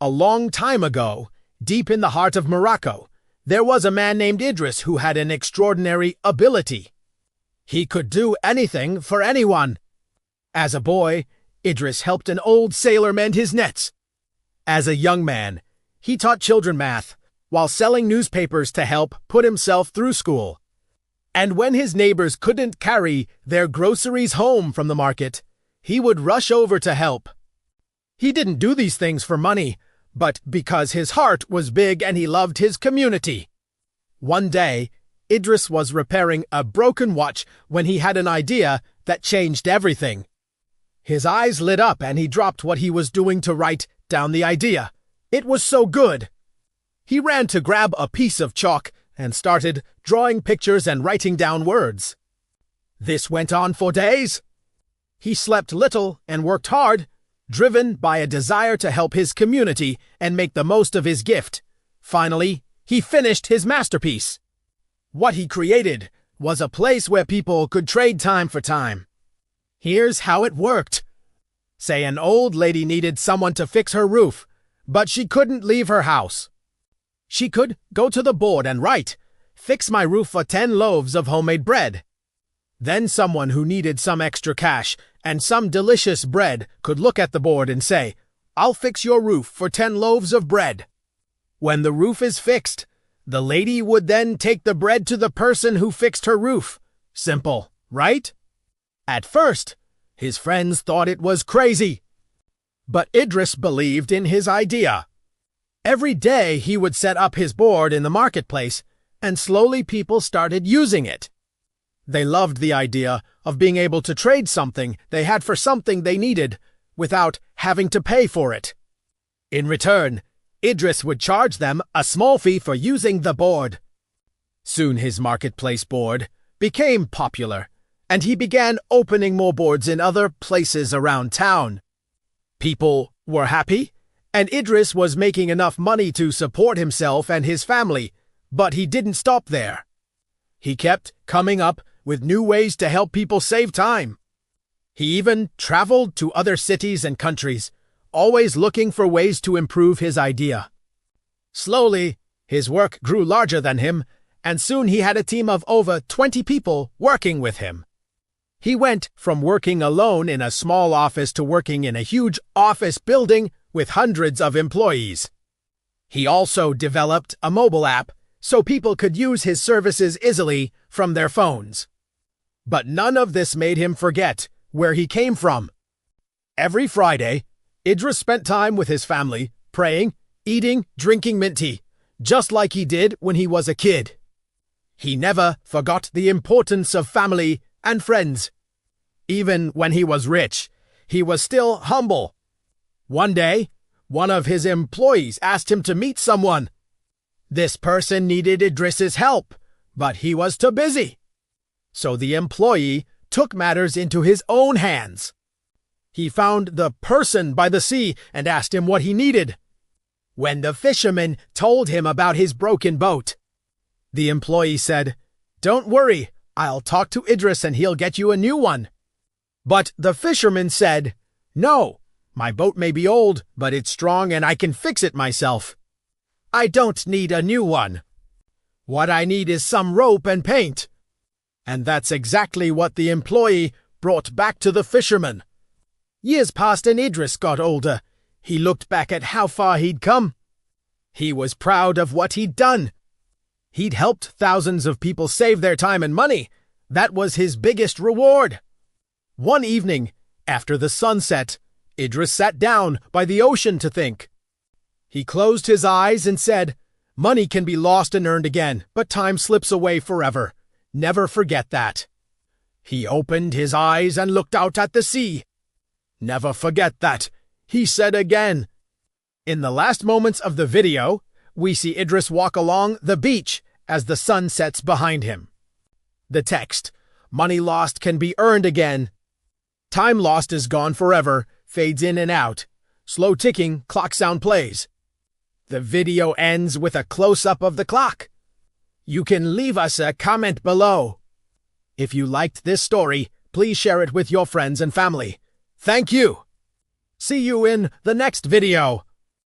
A long time ago, deep in the heart of Morocco, there was a man named Idris who had an extraordinary ability. He could do anything for anyone. As a boy, Idris helped an old sailor mend his nets. As a young man, he taught children math while selling newspapers to help put himself through school. And when his neighbors couldn't carry their groceries home from the market, he would rush over to help. He didn't do these things for money, but because his heart was big and he loved his community. One day, Idris was repairing a broken watch when he had an idea that changed everything. His eyes lit up and he dropped what he was doing to write down the idea. It was so good. He ran to grab a piece of chalk and started drawing pictures and writing down words. This went on for days. He slept little and worked hard, driven by a desire to help his community and make the most of his gift. Finally, he finished his masterpiece. What he created was a place where people could trade time for time. Here's how it worked. Say an old lady needed someone to fix her roof, but she couldn't leave her house. She could go to the board and write, "Fix my roof for 10 loaves of homemade bread." Then someone who needed some extra cash and some delicious bread could look at the board and say, "I'll fix your roof for 10 loaves of bread." When the roof is fixed, the lady would then take the bread to the person who fixed her roof. Simple, right? At first, his friends thought it was crazy. But Idris believed in his idea. Every day he would set up his board in the marketplace, and slowly people started using it. They loved the idea of being able to trade something they had for something they needed without having to pay for it. In return, Idris would charge them a small fee for using the board. Soon his marketplace board became popular, and he began opening more boards in other places around town. People were happy, and Idris was making enough money to support himself and his family, but he didn't stop there. He kept coming up with new ways to help people save time. He even traveled to other cities and countries, always looking for ways to improve his idea. Slowly, his work grew larger than him, and soon he had a team of over 20 people working with him. He went from working alone in a small office to working in a huge office building with hundreds of employees. He also developed a mobile app so people could use his services easily from their phones. But none of this made him forget where he came from. Every Friday, Idris spent time with his family, praying, eating, drinking mint tea, just like he did when he was a kid. He never forgot the importance of family and friends. Even when he was rich, he was still humble. One day, one of his employees asked him to meet someone. This person needed Idris's help, but he was too busy. So the employee took matters into his own hands. He found the person by the sea and asked him what he needed. When the fisherman told him about his broken boat, the employee said, "Don't worry, I'll talk to Idris and he'll get you a new one." But the fisherman said, "No, my boat may be old, but it's strong and I can fix it myself. I don't need a new one. What I need is some rope and paint." And that's exactly what the employee brought back to the fisherman. Years passed and Idris got older. He looked back at how far he'd come. He was proud of what he'd done. He'd helped thousands of people save their time and money. That was his biggest reward. One evening, after the sun set, Idris sat down by the ocean to think. He closed his eyes and said, "Money can be lost and earned again, but time slips away forever. Never forget that." He opened his eyes and looked out at the sea. "Never forget that," he said again. In the last moments of the video, we see Idris walk along the beach as the sun sets behind him. The text, "Money lost can be earned again. Time lost is gone forever," fades in and out. Slow ticking clock sound plays. The video ends with a close-up of the clock. You can leave us a comment below. If you liked this story, please share it with your friends and family. Thank you. See you in the next video.